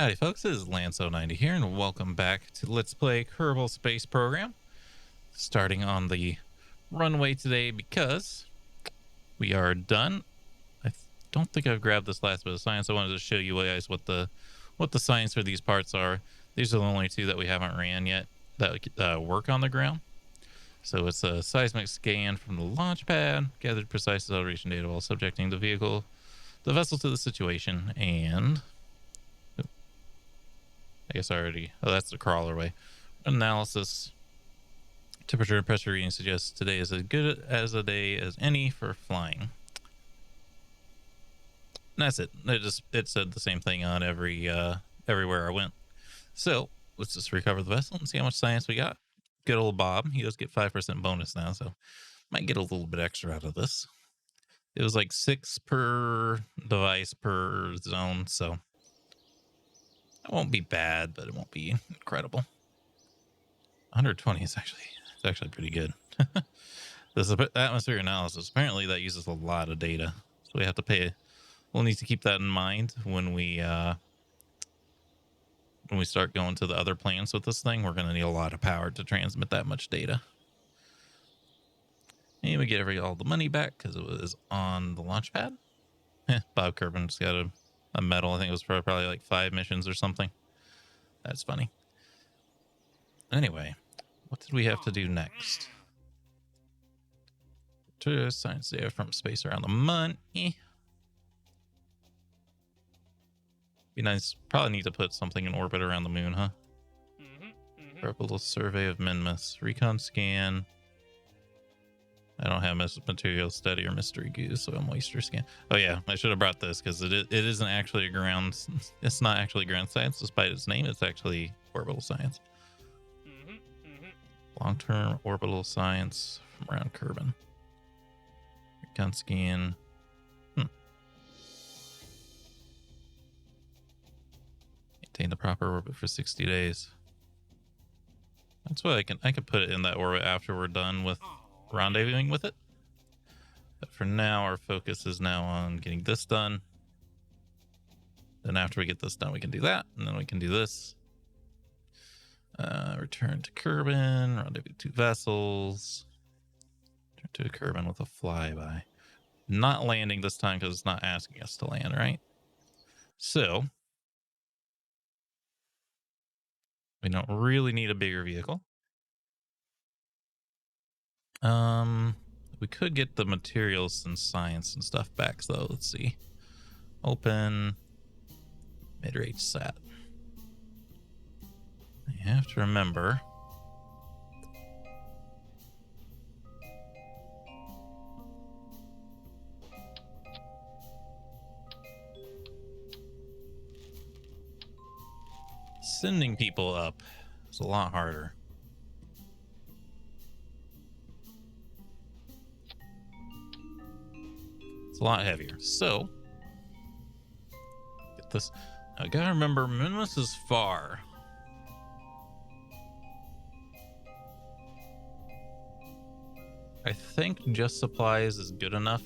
Howdy folks, this is Lanso90 here, and welcome back to Let's Play Kerbal Space Program. Starting on the runway today because we are done. Don't think I've grabbed this last bit of science. I wanted to show you guys what the science for these parts are. These are the only two that we haven't ran yet that work on the ground. So it's a seismic scan from the launch pad, gathered precise acceleration data while subjecting the vessel to the situation, and I guess oh, that's the crawler way. Analysis. Temperature and pressure reading suggests today is as good as a day as any for flying. And that's it. It said the same thing on everywhere I went. So let's just recover the vessel and see how much science we got. Good old Bob. He does get 5% bonus now, so might get a little bit extra out of this. It was like 6 per device per zone, so it won't be bad, but it won't be incredible. 120 is actually pretty good. This is atmosphere analysis. Apparently that uses a lot of data, so we have to we'll need to keep that in mind when we start going to the other planets with this thing. We're going to need a lot of power to transmit that much data. And we get all the money back because it was on the launch pad. Bob Kerbin's got a medal. I think it was probably like 5 missions or something. That's funny. Anyway, what did we have to do next? To science data from space around the moon. Be nice. Probably need to put something in orbit around the moon, huh? Orbital survey of Minmus. Recon scan. I don't have material study or mystery goo, so a moisture scan. Oh yeah, I should have brought this because it isn't actually a ground. It's not actually ground science, despite its name. It's actually orbital science. Long-term orbital science from around Kerbin. Recon scan. Maintain the proper orbit for 60 days. That's what I can put it in that orbit after we're done with rendezvousing with it. But for now, our focus is now on getting this done. Then after we get this done, we can do that, and then we can do this. Return to Kerbin, rendezvous 2 vessels. Return to Kerbin with a flyby. Not landing this time because it's not asking us to land, right? So we don't really need a bigger vehicle. We could get the materials and science and stuff back, so let's see. Open mid-range sat. You have to remember sending people up is a lot harder. It's a lot heavier. So get this. I gotta remember, Minmus is far. I think just supplies is good enough.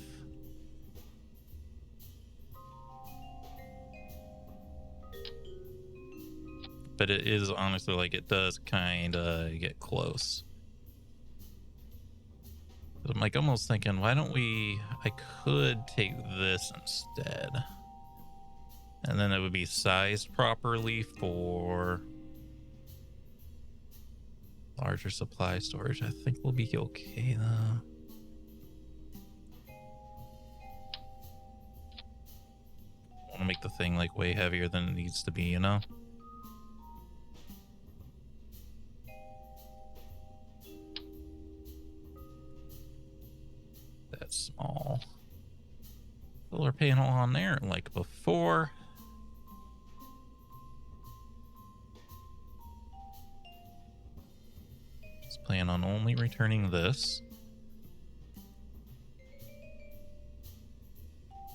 But it is honestly like it does kind of get close. But I'm like almost thinking, why don't I could take this instead. And then it would be sized properly for larger supply storage. I think we'll be okay though. I want to make the thing like way heavier than it needs to be, you know? That's small. Solar panel on there like before. Just plan on only returning this.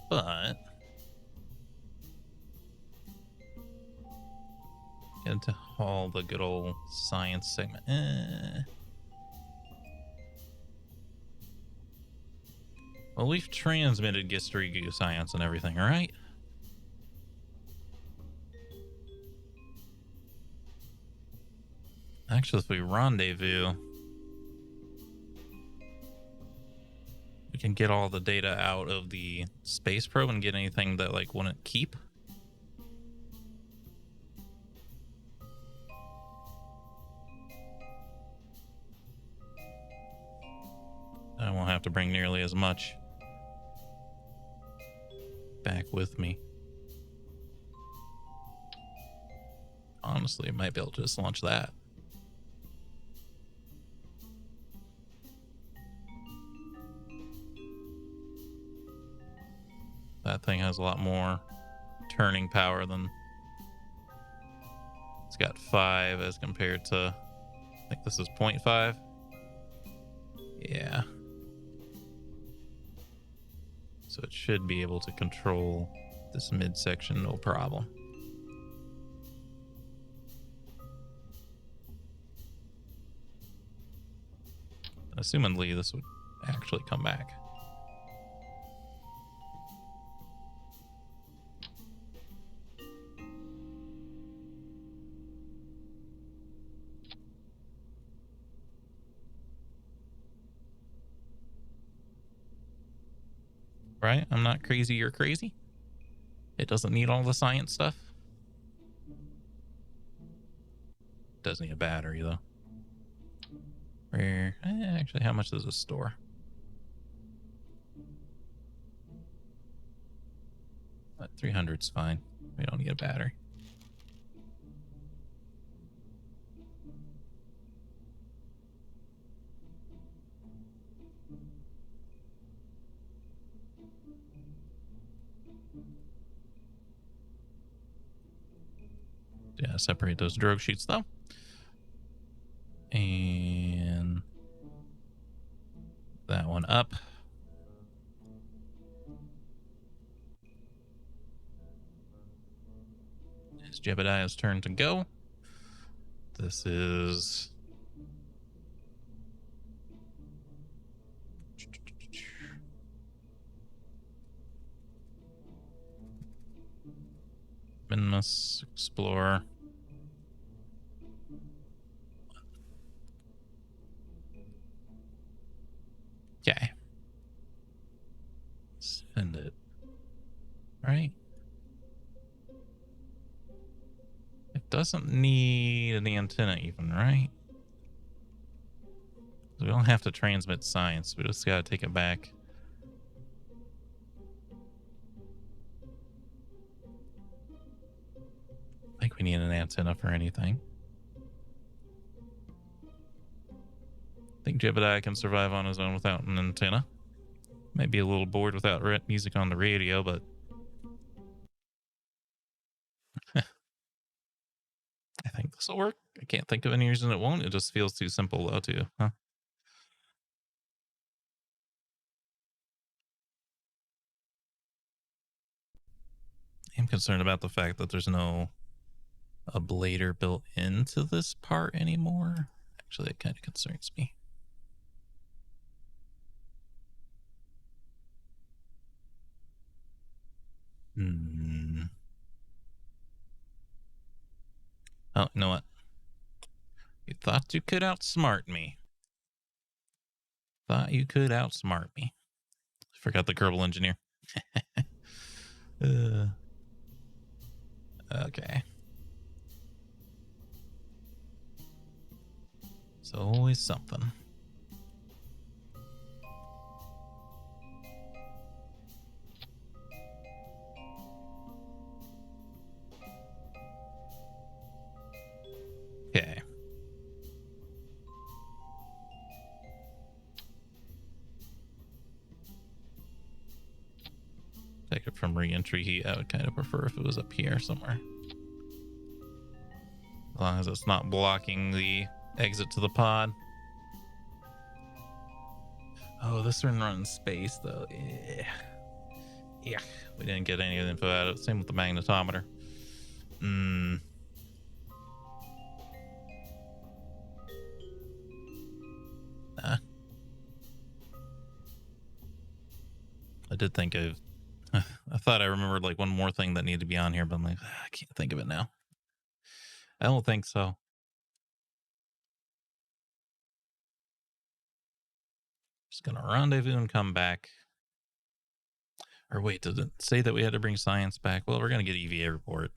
But get into all the good old science segment. Well, we've transmitted Gistrigu science and everything, all right? Actually, if we rendezvous, we can get all the data out of the space probe and get anything that like wouldn't keep. I won't have to bring nearly as much back with me. Honestly, I might be able to just launch that. That thing has a lot more turning power than... It's got 5 as compared to... I think this is 0.5. Yeah. So it should be able to control this midsection no problem. Assumingly, this would actually come back. Right? I'm not crazy, you're crazy. It doesn't need all the science stuff. Does need a battery, though. Where? Actually, how much does it store? But 300's fine. We don't need a battery. Yeah, separate those drogue sheets, though. And that one up. It's Jebediah's turn to go. This is... Minmus, explore. Okay. Send it. Right? It doesn't need an antenna even, right? We don't have to transmit science. We just gotta take it back. I think we need an antenna for anything. I think Jebediah can survive on his own without an antenna. Might be a little bored without music on the radio, but... I think this will work. I can't think of any reason it won't. It just feels too simple, though, too. Huh? I'm concerned about the fact that there's no ablator built into this part anymore. Actually, it kind of concerns me. Oh, you know what? You thought you could outsmart me. Thought you could outsmart me. Forgot the Kerbal engineer. Okay. It's always something. Okay. Take it from re-entry heat. I would kind of prefer if it was up here somewhere. As long as it's not blocking the exit to the pod. Oh, this one runs space, though. Yeah. We didn't get any info out of it. Same with the magnetometer. Nah. I did think of... I thought I remembered like one more thing that needed to be on here, but I'm like, I can't think of it now. I don't think so. Just gonna rendezvous and come back. Or wait, did it say that we had to bring science back? Well, we're gonna get EVA report.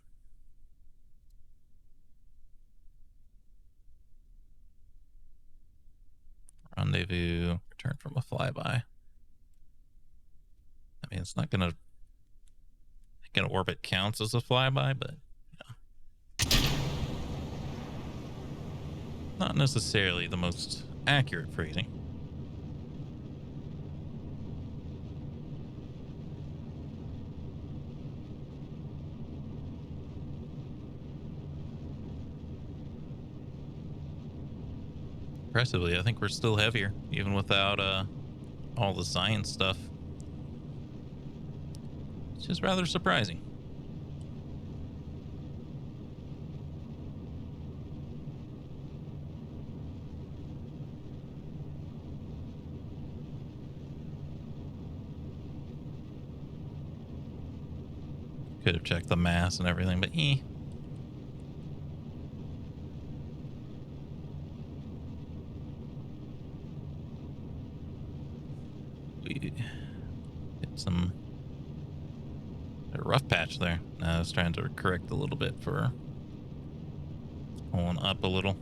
Rendezvous, return from a flyby. I mean, it's not gonna orbit counts as a flyby, but not necessarily the most accurate phrasing. Impressively, I think we're still heavier, even without all the science stuff. It's just rather surprising. Could have checked the mass and everything, but We hit a rough patch there. I was trying to correct a little bit for pulling up a little.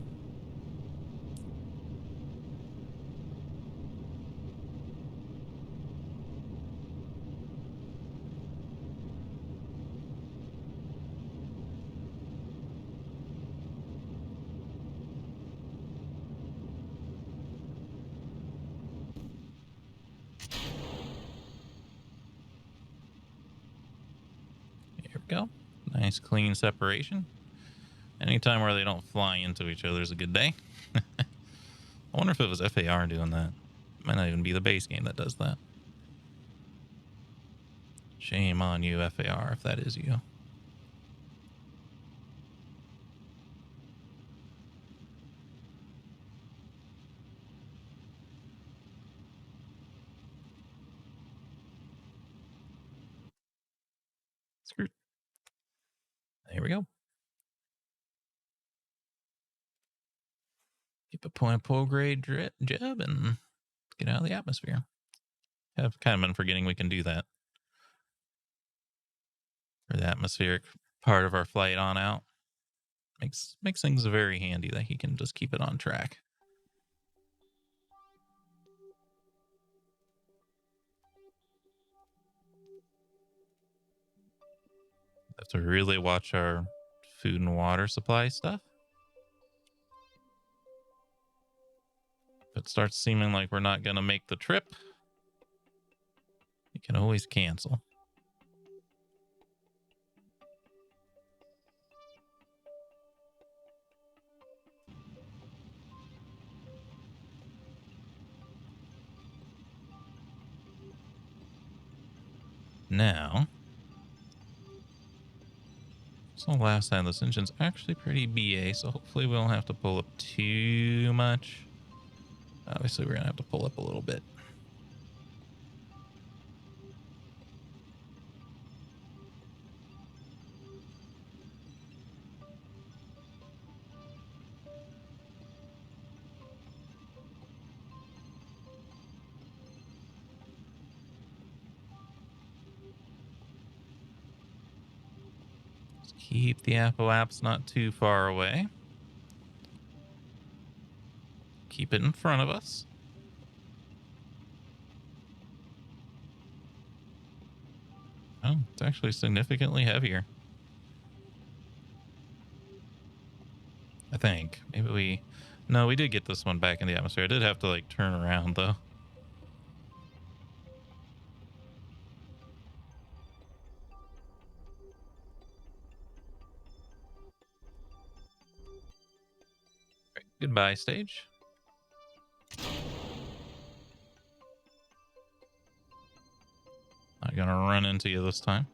Here we go. Nice clean separation. Anytime where they don't fly into each other is a good day. I wonder if it was FAR doing that. It might not even be the base game that does that. Shame on you, FAR, if that is you. Screwed. There we go. Keep a point grade jeb and get out of the atmosphere. I've kind of been forgetting we can do that. For the atmospheric part of our flight on out. Makes things very handy that he can just keep it on track. Have to really watch our food and water supply stuff. If it starts seeming like we're not going to make the trip, you can always cancel. Now, so last time this engine's actually pretty BA, so hopefully we don't have to pull up too much. Obviously, we're going to have to pull up a little bit. Just keep the apoapse not too far away. Keep it in front of us. Oh, it's actually significantly heavier. I think. Maybe we... No, we did get this one back in the atmosphere. I did have to, like, turn around, though. Right, goodbye, stage. Not gonna run into you this time.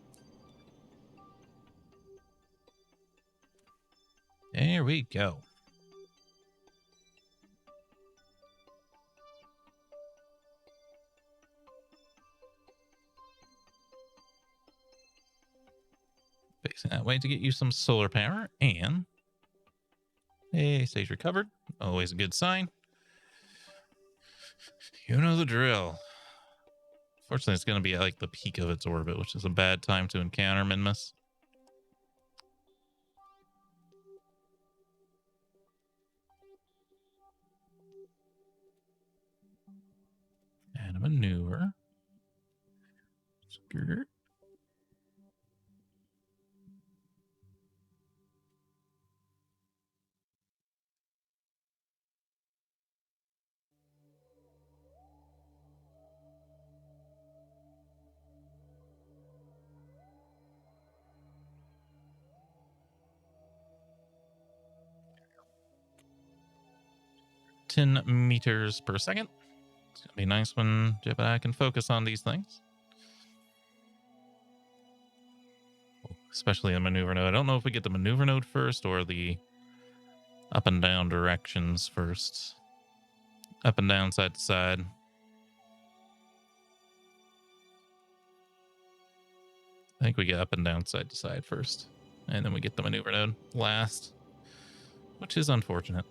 There we go. Facing that way to get you some solar power, and hey, stage recovered. Always a good sign. You know the drill. Fortunately, it's going to be at like the peak of its orbit, which is a bad time to encounter Minmus. And a maneuver. Skirt. meters per second. It's going to be nice when Jebediah can focus on these things. Especially the maneuver node. I don't know if we get the maneuver node first or the up and down directions first. Up and down, side to side. I think we get up and down, side to side first. And then we get the maneuver node last, which is unfortunate.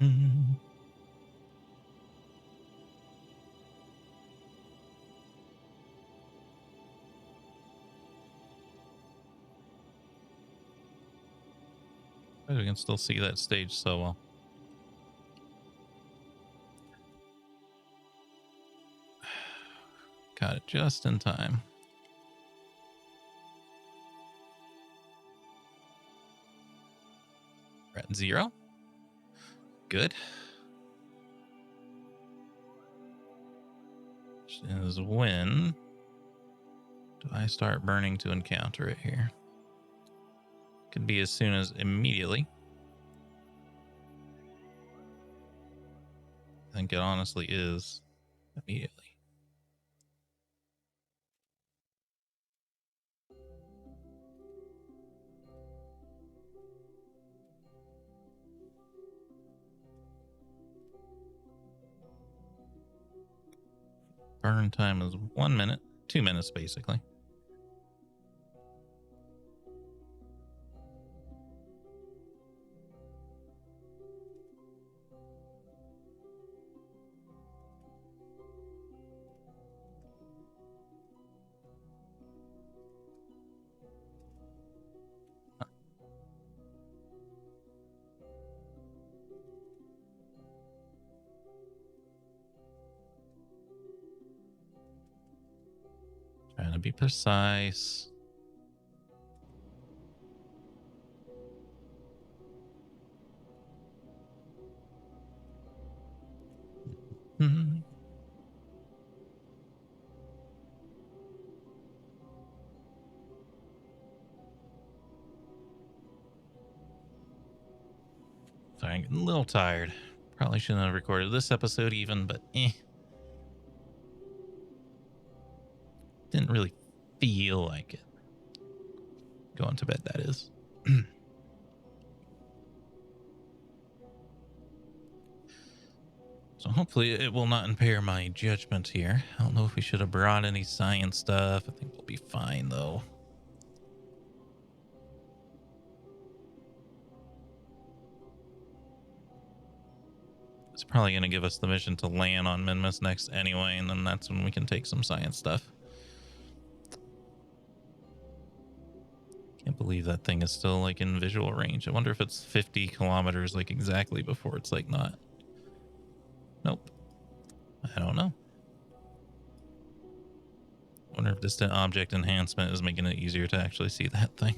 Mm-hmm. But we can still see that stage so well. Got it just in time. We're at 0. Good. Which is when do I start burning to encounter it here? Could be as soon as immediately. I think it honestly is immediately. Burn time is 1 minute, 2 minutes basically. Trying to be precise. Hmm. Sorry, I'm getting a little tired. Probably shouldn't have recorded this episode even, but didn't really feel like it. Going to bed, that is. So hopefully it will not impair my judgment here. I don't know if we should have brought any science stuff. I think we'll be fine, though. It's probably going to give us the mission to land on Minmus next anyway, and then that's when we can take some science stuff. Can't believe that thing is still like in visual range. I wonder if it's 50 kilometers like exactly before it's like not. Nope. I don't know. Wonder if distant object enhancement is making it easier to actually see that thing.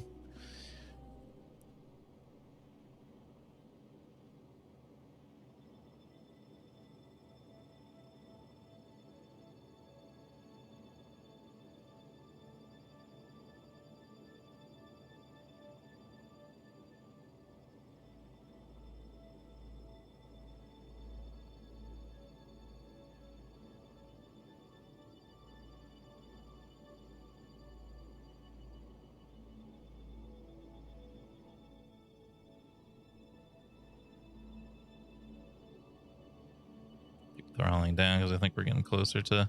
Keep throttling down because I think we're getting closer to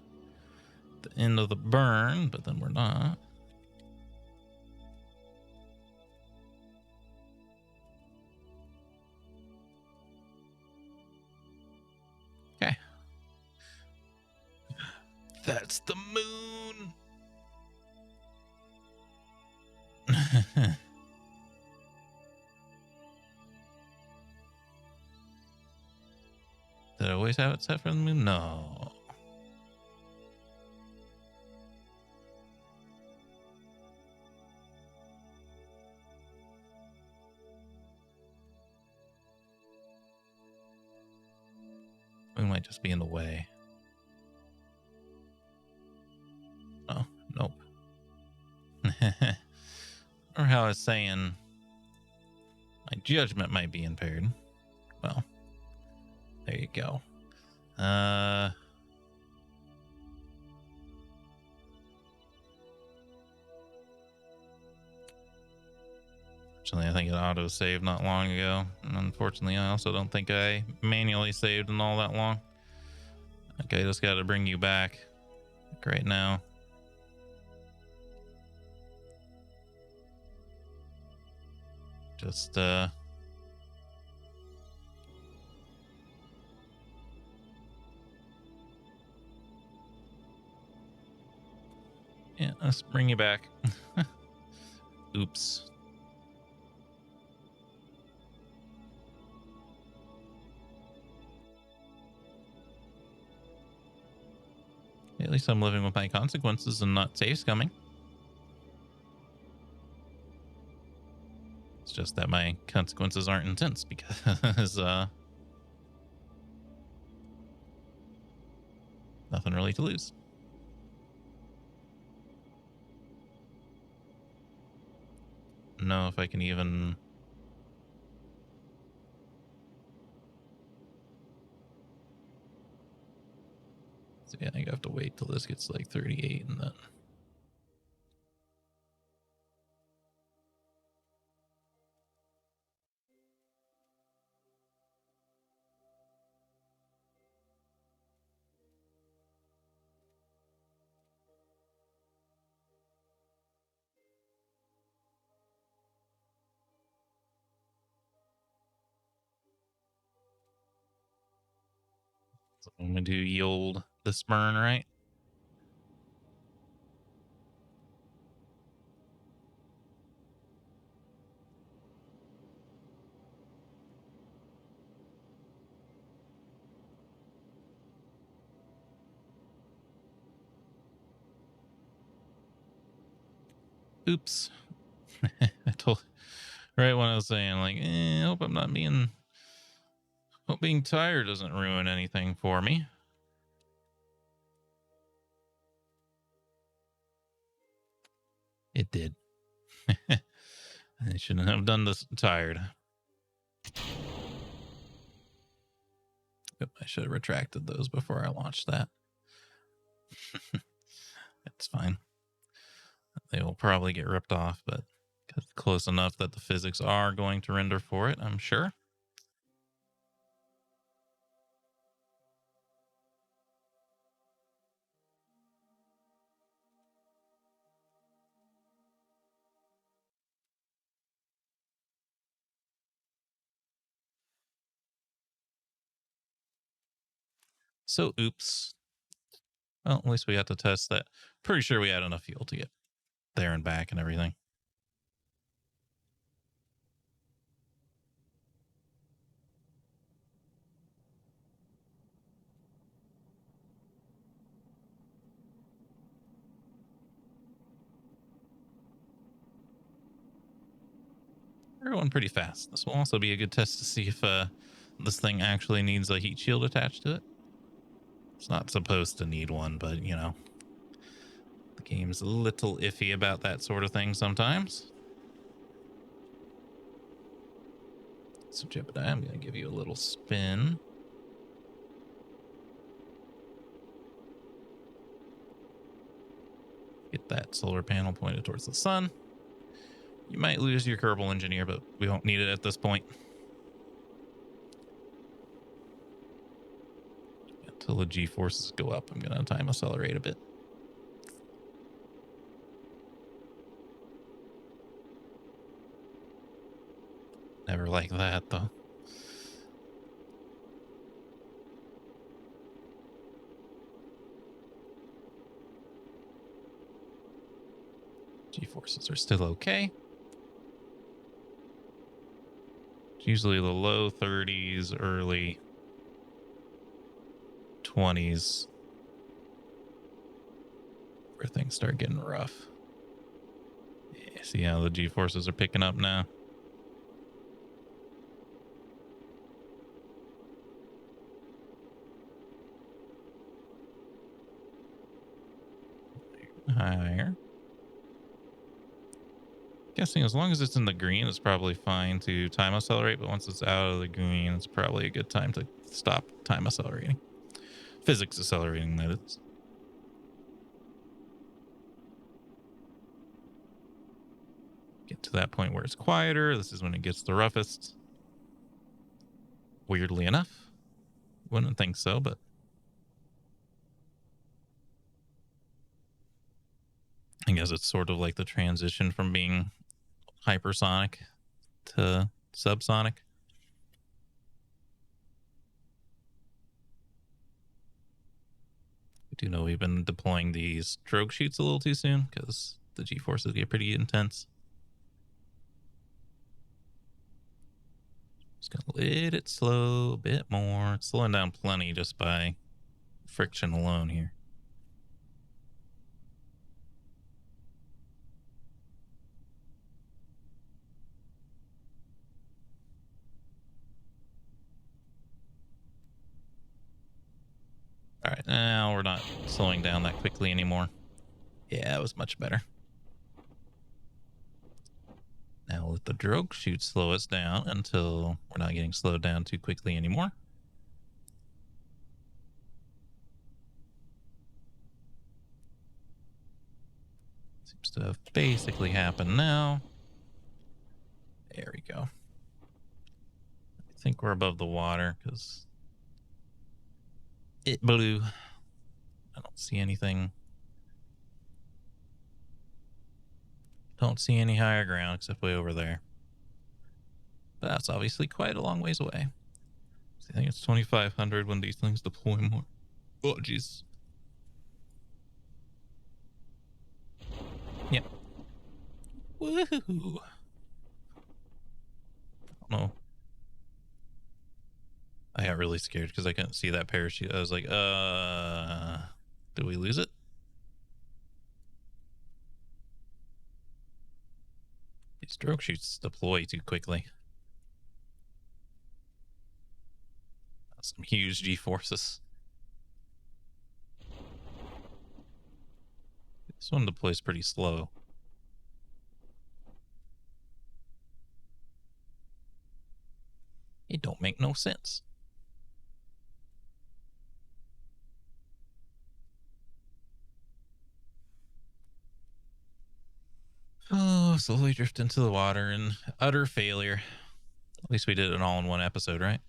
the end of the burn, but then we're not. Okay. That's the moon. Did I always have it set for the moon? No. We might just be in the way. Oh, nope. Or how I was saying, my judgment might be impaired. Well, there you go. Fortunately, I think it auto-saved not long ago. And unfortunately, I also don't think I manually saved in all that long. Okay, just got to bring you back right now. Just, yeah, let's bring you back. Oops. At least I'm living with my consequences and not safe scumming. It's just that my consequences aren't intense because nothing really to lose. Know if I can even... So yeah, I think I have to wait till this gets like 38 and then... So I'm going to do yield this burn, right? Oops. I told... Right when I was saying, like, I hope I'm not being... Hope being tired doesn't ruin anything for me. It did. I shouldn't have done this tired. Yep, I should have retracted those before I launched that. It's fine. They will probably get ripped off, but close enough that the physics are going to render for it, I'm sure. So, oops. Well, at least we got to test that. Pretty sure we had enough fuel to get there and back and everything. We're going pretty fast. This will also be a good test to see if this thing actually needs a heat shield attached to it. It's not supposed to need one, but, you know, the game's a little iffy about that sort of thing sometimes. So, Jebediah, I'm going to give you a little spin. Get that solar panel pointed towards the sun. You might lose your Kerbal engineer, but we won't need it at this point. Until the G-forces go up, I'm going to time accelerate a bit. like that, though. G-forces are still okay. It's usually the low 30s, early 20s where things start getting rough. Yeah, see how the G-forces are picking up now? Higher. Guessing as long as it's in the green, it's probably fine to time accelerate, but once it's out of the green, it's probably a good time to stop time accelerating. Physics accelerating, that is. Get to that point where it's quieter. This is when it gets the roughest. Weirdly enough. Wouldn't think so, but I guess it's sort of like the transition from being hypersonic to subsonic. I do know we've been deploying these drogue chutes a little too soon because the G-forces get pretty intense. Just gonna let it slow a bit more. It's slowing down plenty just by friction alone here. All right, now we're not slowing down that quickly anymore. Yeah, it was much better. Now let the drogue chute slow us down until we're not getting slowed down too quickly anymore. Seems to have basically happened now. There we go. I think we're above the water because it blew. I don't see anything. Don't see any higher ground except way over there. But that's obviously quite a long ways away. I think it's 2,500 when these things deploy more. Oh, jeez. Yep. Woohoo! Oh. I got really scared because I couldn't see that parachute. I was like, did we lose it? These drogue chutes deploy too quickly. That's some huge G-forces. This one deploys pretty slow. It don't make no sense. Oh, slowly drift into the water and utter failure. At least we did it all in one episode, right?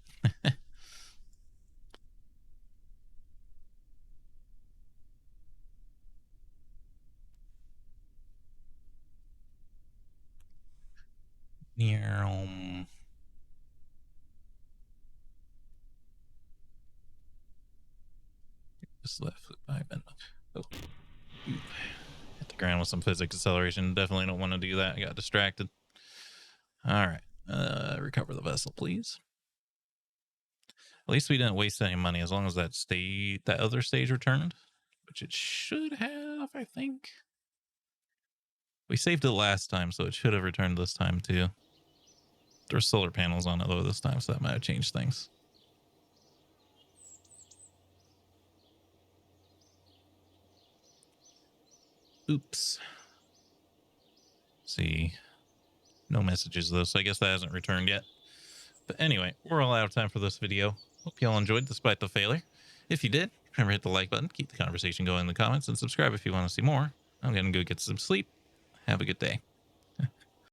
Just left by Ben. Oh. Hit the ground with some physics acceleration. Definitely don't want to do that. I got distracted. All right. Recover the vessel, please. At least we didn't waste any money as long as that other stage returned, which it should have, I think. We saved it last time, so it should have returned this time too. There's solar panels on it though this time, so that might have changed things. Oops. See, no messages though, so I guess that hasn't returned yet. But anyway, we're all out of time for this video. Hope you all enjoyed despite the failure. If you did, remember to hit the like button, keep the conversation going in the comments, and subscribe if you want to see more. I'm gonna go get some sleep. Have a good day.